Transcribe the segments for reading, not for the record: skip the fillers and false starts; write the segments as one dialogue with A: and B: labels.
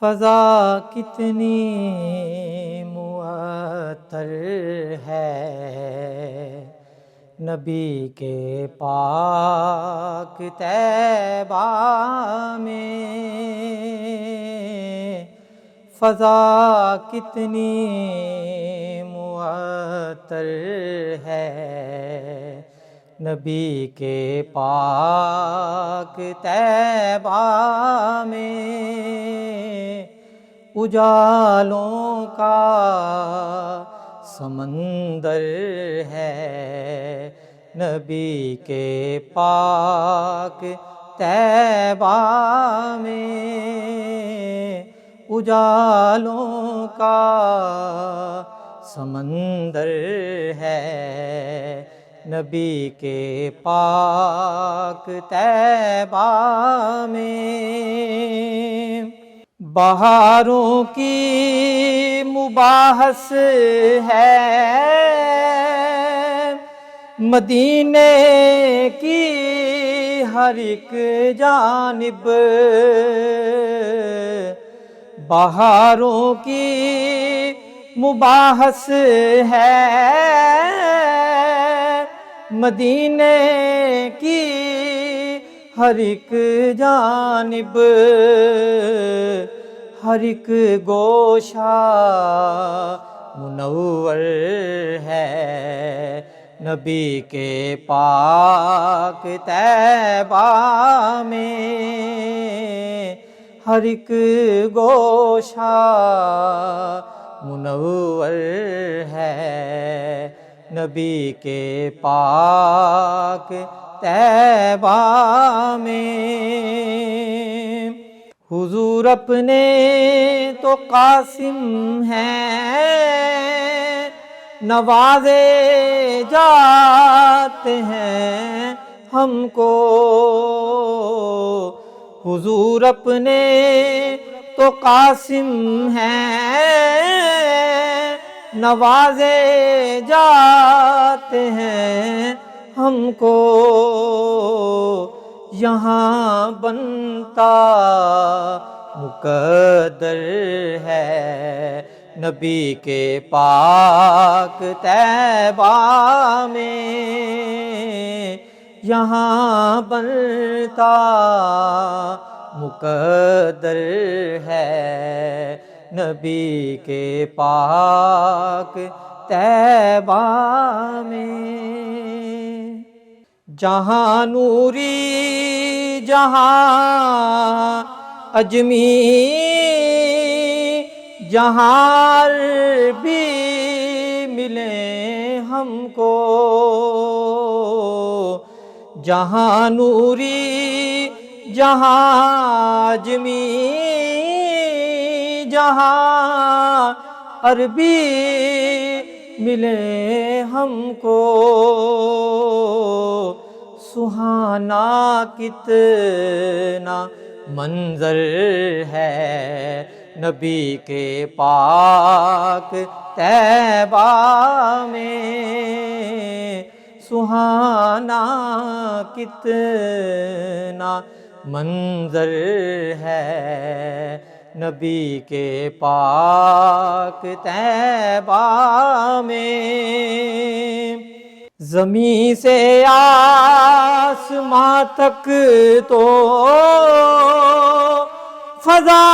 A: فضا کتنی معطر ہے نبی کے پاک طیبہ میں، فضا کتنی معطر ہے نبی کے پاک طیبہ میں، اجالوں کا سمندر ہے نبی کے پاک طیبہ میں، اجالوں کا سمندر ہے نبی کے پاک طیبہ میں، بہاروں کی مباحث ہے مدینے کی ہر ایک جانب، بہاروں کی مباحث ہے مدینے کی ہر ایک جانب، ہر ایک گوشہ منور ہے نبی کے پاک طیبہ میں، ہر ایک گوشہ منور ہے نبی کے پاک طیبہ میں، حضور اپنے تو قاسم ہیں نوازے جاتے ہیں ہم کو، حضور اپنے تو قاسم ہیں نوازے جاتے ہیں ہم کو، یہاں بنتا مقدر ہے نبی کے پاک طیبہ میں، یہاں بنتا مقدر ہے نبی کے پاک طیبہ میں، جہاں نوری جہاں اجمی جہاں عربی ملیں ہم کو، جہاں نوری جہاں اجمی جہاں عربی ملیں ہم کو، سہانا کتنا منظر ہے نبی کے پاک طیبہ میں، سہانا کتنا منظر ہے نبی کے پاک طیبہ میں، زمین سے آسماں تک تو فضا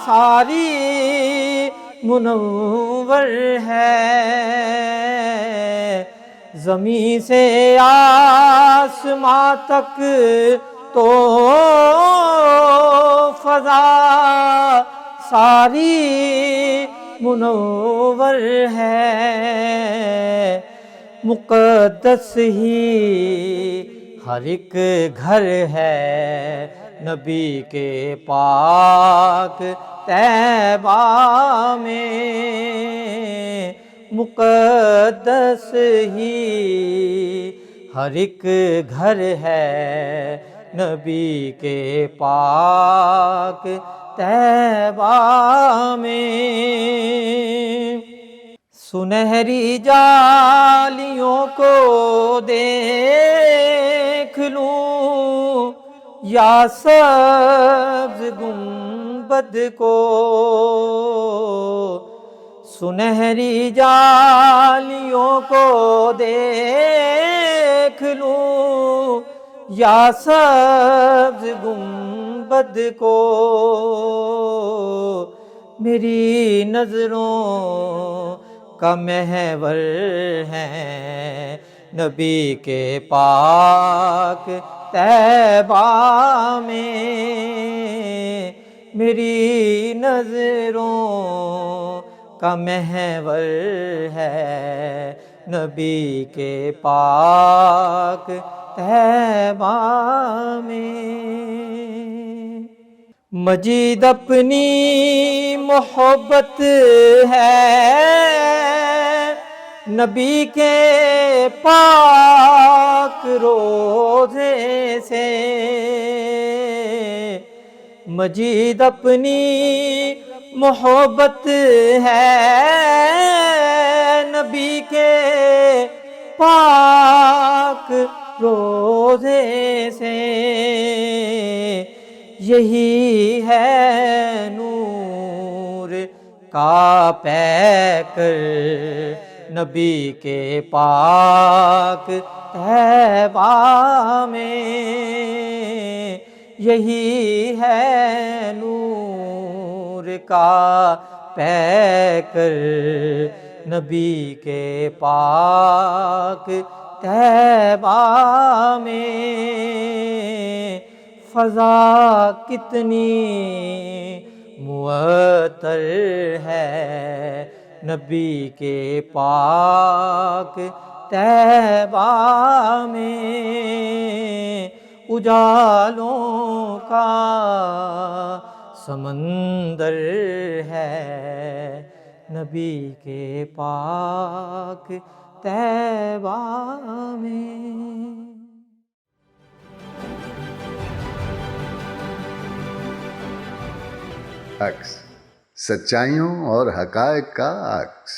A: ساری منور ہے، زمین سے آسماں تک تو فضا ساری منور ہے، مقدس ہی ہر ایک گھر ہے نبی کے پاک طیبہ میں، مقدس ہی ہر ایک گھر ہے نبی کے پاک طیبہ میں، سنہری جالیوں کو دیکھ لوں یا سبز گنبد گنبد کو سنہری جالیوں کو دیکھ لوں یا سبز گنبد کو، میری نظروں کا محور ہے نبی کے پاک طیبہ میں، میری نظروں کا محور ہے نبی کے پاک طیبہ میں۔ مجید اپنی محبت ہے نبی کے پاک روضے سے، مجید اپنی محبت ہے نبی کے پاک روضے سے، یہی ہے نور کا پیکر نبی کے پاک طیبہ میں، یہی ہے نور کا پیکر نبی کے پاک طیبہ میں۔ فضا کتنی معطر ہے نبی کے پاک طیبہ میں، اجالوں کا سمندر ہے نبی کے پاک طیبہ میں۔
B: عکس، سچائیوں اور حقائق کا عکس۔